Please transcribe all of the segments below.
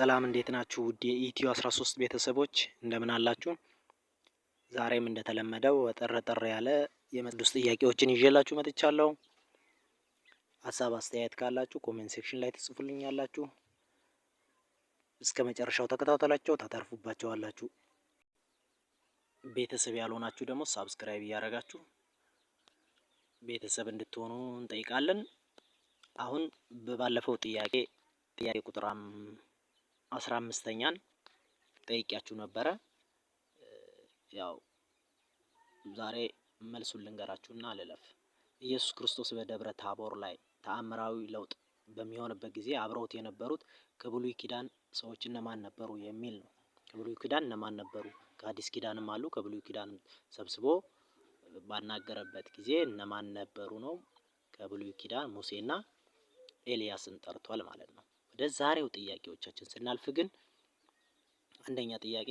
ሰላም እንዴት ናችሁ? ውድ የኢትዮ 13 ቤተሰቦች እንደምን አላችሁ? ዛሬም እንደተለመደው ጠር ያለ የቅዱስ ጥያቄዎችን ይዤላችሁ መጥቻለሁ። ሀሳብ አስተያየት ካላችሁ ኮሜንት ሴክሽን ላይ ትጽፉልኛላችሁ። እስከ መጨረሻው ተከታተላችሁ ታተርፉባቸዋላችሁ። ቤተሰብ ያልሆናችሁ ደግሞ ሳብስክራይብ እያደረጋችሁ ቤተሰብ እንድትሆኑ እንጠይቃለን። አሁን በባለፈው ጥያቄ ቁጥር 15ኛን ጠይቂያችሁ ነበረ። ያው ዛሬ መልሱን ልንገራችሁና ልለፍ። ኢየሱስ ክርስቶስ በደብረ ታቦር ላይ ተአምራዊ ለውጥ በሚሆንበት ጊዜ አብረውት የነበሩት ከብሉይ ኪዳን ሰዎች እነማን ነበሩ የሚል ነው። ከብሉይ ኪዳን እነማን ነበሩ? ከአዲስ ኪዳንም አሉ። ከብሉይ ኪዳን ሰብስቦ ባናገረበት ጊዜ እነማን ነበሩ ነው። ከብሉይ ኪዳን ሙሴና ኤልያስን ጠርቷል ማለት ነው። ወደ ዛሬው ጥያቄዎቻችን ስናልፍ ግን አንደኛ ጥያቄ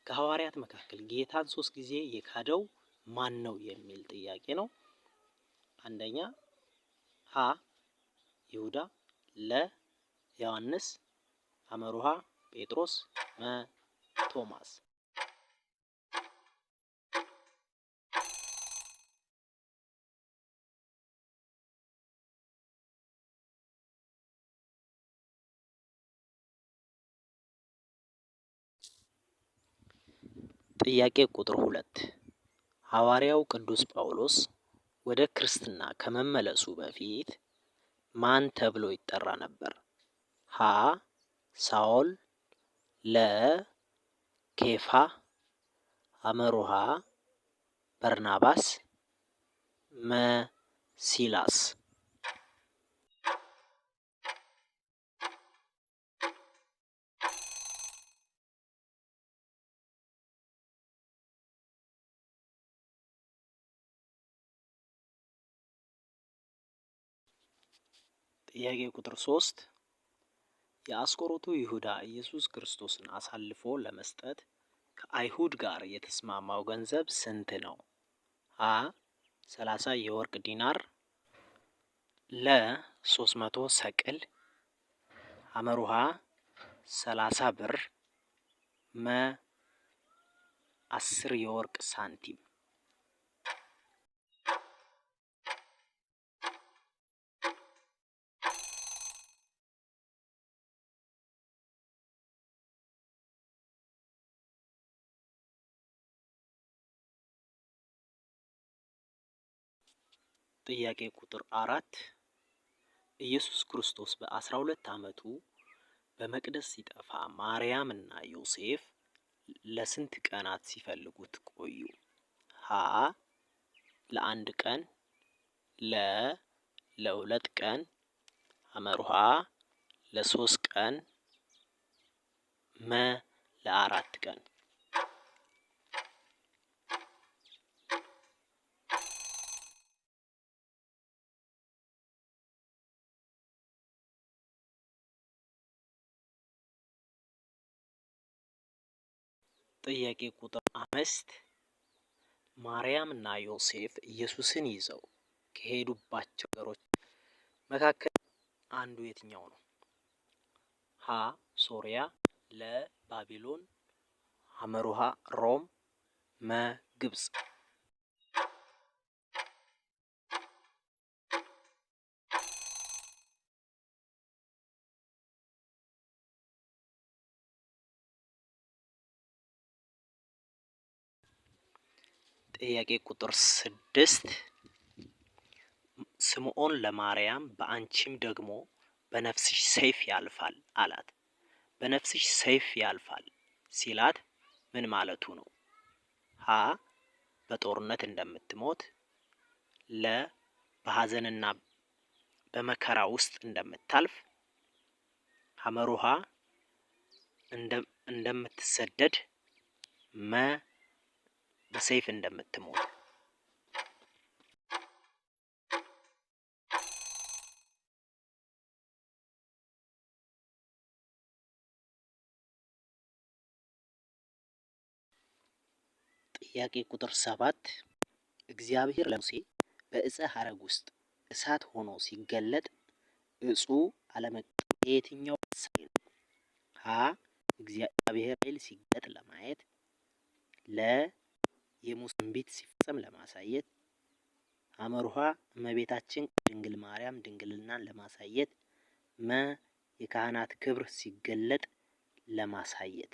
ከሐዋርያት መካከል ጌታን 3 ጊዜ የካደው ማን ነው የሚል ጥያቄ ነው። አንደኛ ሀ ይሁዳ፣ ለ ዮሐንስ፣ አመሩሃ ጴጥሮስ፣ መ ቶማስ። ጥያቄ ቁጥር 2 ሐዋርያው ቅዱስ ጳውሎስ ወደ ክርስትና ከመመለሱ በፊት ማን ተብሎ ይጠራ ነበር? ሀ ሳኦል፣ ለ ኬፋ፣ አመሩሃ በርናባስ፣ መ ሲላስ። ጥያቄ ቁጥር 3 የአስቆሮቱ ይሁዳ ኢየሱስ ክርስቶስን አሳልፎ ለመስጠት ከአይሁድ ጋር የተስማማው ገንዘብ ስንት ነው? ሀ 30 የወርቅ ዲናር፣ ለ 300 ሰቅል፣ አመሩሃ 30 ብር፣ መ 10 የወርቅ ሳንቲም። ጥያቄ ቁጥር 4 ኢየሱስ ክርስቶስ በ12 ዓመቱ በመቅደስ ሲጠፋ ማርያም እና ዮሴፍ ለስንት ቀናት ሲፈልጉት ቆዩ? ሀ ለ1 ቀን፣ ለ ለ2 ቀን፣ አመሩሃ ለ3 ቀን፣ መ ለ4 ቀን። ጥያቄ ቁጥር 5 ማርያም እና ዮሴፍ ኢየሱስን ይዘው ከሄዱባቸው ሀገሮች መካከል አንዱ የትኛው ነው? ሀ ሶሪያ፣ ለ ባቢሎን፣ አመሩሃ ሮም፣ መ ግብጽ። ጥያቄ ቁጥር 6 ስምዖን ለማርያም በአንቺም ደግሞ በነፍስሽ ሰይፍ ያልፋል አላት። በነፍስሽ ሰይፍ ያልፋል ሲላት ምን ማለቱ ነው? ሀ በጦርነት እንደምትሞት፣ ለ በሐዘንና በመከራ ውስጥ እንደምታልፍ፣ አመሩሃ እንደምትሰደድ፣ መ በሰይፍ እንደምትሞት። ጥያቄ ቁጥር 7 እግዚአብሔር ለሙሴ በዕፀ ሐረግ ውስጥ እሳት ሆኖ ሲገለጥ እጹ አለመቀበል የትኛው ምሳሌ ነው? ሀ እግዚአብሔር ኃይል ሲገለጥ ለማየት፣ ለ የሙሴ ትንቢት ሲፈጸም ለማሳየት፣ ሐመሩሃ እመቤታችን ድንግል ማርያም ድንግልናን ለማሳየት፣ መ የካህናት ክብር ሲገለጥ ለማሳየት።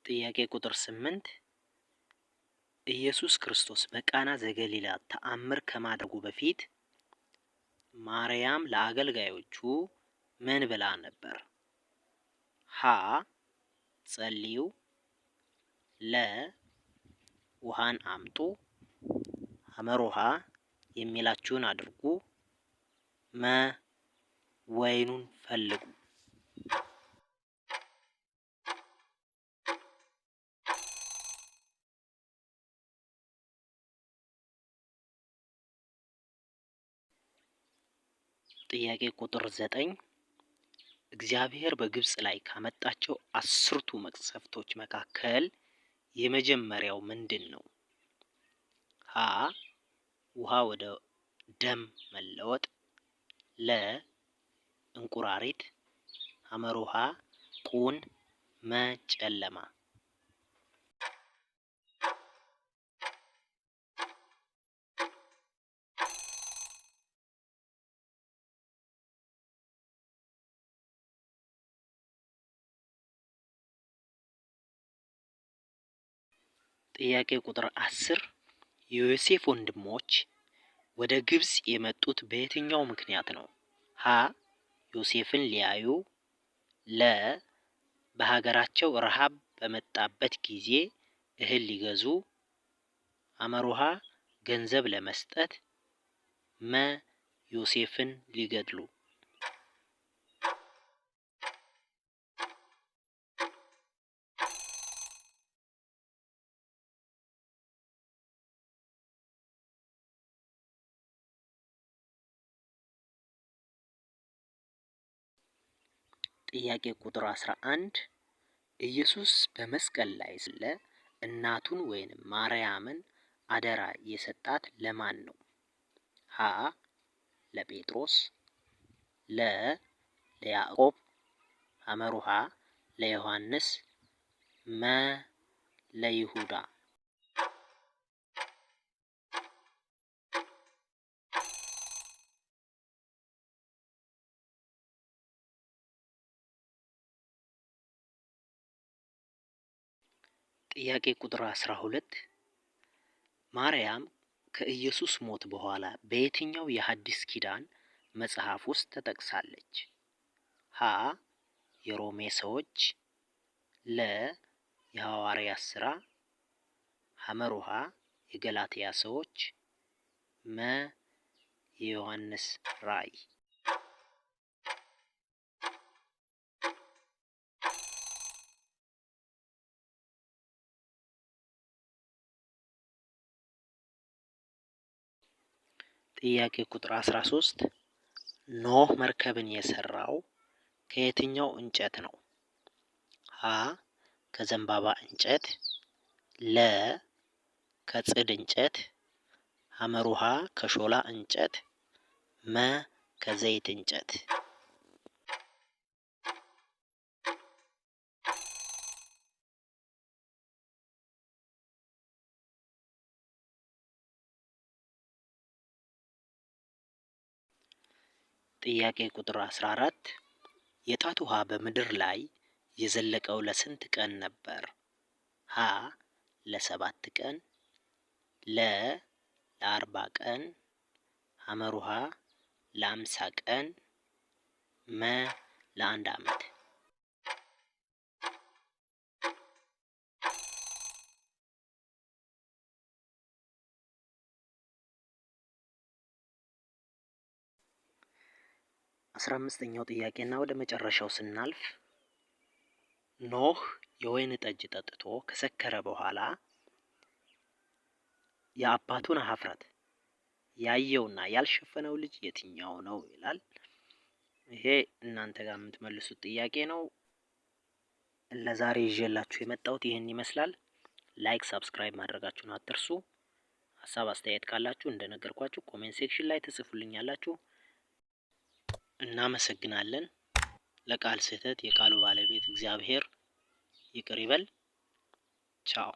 ጥያቄ ቁጥር 8 ኢየሱስ ክርስቶስ በቃና ዘገሊላ ተአምር ከማድረጉ በፊት ማርያም ለአገልጋዮቹ ምን ብላ ነበር? ሀ ጸልዩ፣ ለ ውሃን አምጡ፣ ሐመሩሃ የሚላችሁን አድርጉ፣ መ ወይኑን ፈልጉ። ጥያቄ ቁጥር 9 እግዚአብሔር በግብጽ ላይ ካመጣቸው 10ቱ መቅሰፍቶች መካከል የመጀመሪያው ምንድን ነው? ሀ ውሃ ወደ ደም መለወጥ፣ ለ እንቁራሪት፣ ሐመሩሃ ቁን፣ መ ጨለማ። ጥያቄ ቁጥር 10 የዮሴፍ ወንድሞች ወደ ግብጽ የመጡት በየትኛው ምክንያት ነው? ሀ ዮሴፍን ሊያዩ፣ ለ በሀገራቸው ረሃብ በመጣበት ጊዜ እህል ሊገዙ፣ ሐመሩሃ ገንዘብ ለመስጠት፣ መ ዮሴፍን ሊገድሉ። ጥያቄ ቁጥር 11 ኢየሱስ በመስቀል ላይ ስለ እናቱን ወይንም ማርያምን አደራ የሰጣት ለማን ነው? ሀ ለጴጥሮስ፣ ለ ለያዕቆብ፣ ሐመሩሃ ለዮሐንስ፣ መ ለይሁዳ። ጥያቄ ቁጥር 12 ማርያም ከኢየሱስ ሞት በኋላ በየትኛው የሐዲስ ኪዳን መጽሐፍ ውስጥ ተጠቅሳለች? ሀ የሮሜ ሰዎች፣ ለ የሐዋርያት ሥራ፣ ሐመሩሃ የገላትያ ሰዎች፣ መ የዮሐንስ ራእይ። ጥያቄ ቁጥር 13 ኖህ መርከብን የሰራው ከየትኛው እንጨት ነው? ሀ ከዘንባባ እንጨት፣ ለ ከጽድ እንጨት፣ ሐመሩሃ ከሾላ እንጨት፣ መ ከዘይት እንጨት። ጥያቄ ቁጥር 14 የጣት ውሃ በምድር ላይ የዘለቀው ለስንት ቀን ነበር? ሀ ለ7 ቀን፣ ለ ለ40 ቀን፣ ሐመሩሃ ለ50 ቀን፣ መ ለ1 ዓመት። አስራ አምስተኛው ጥያቄና ወደ መጨረሻው ስናልፍ ኖህ የወይን ጠጅ ጠጥቶ ከሰከረ በኋላ የአባቱን ኀፍረት ያየውና ያልሸፈነው ልጅ የትኛው ነው ይላል። ይሄ እናንተ ጋር የምትመልሱት ጥያቄ ነው። ለዛሬ ይዤላችሁ የመጣሁት ይህን ይመስላል። ላይክ፣ ሰብስክራይብ ማድረጋችሁን አትርሱ። ሀሳብ አስተያየት ካላችሁ እንደነገርኳችሁ ኮሜንት ሴክሽን ላይ ትጽፉልኛላችሁ። እናመሰግናለን። ለቃል ስህተት የቃሉ ባለቤት እግዚአብሔር ይቅር ይበል። ቻው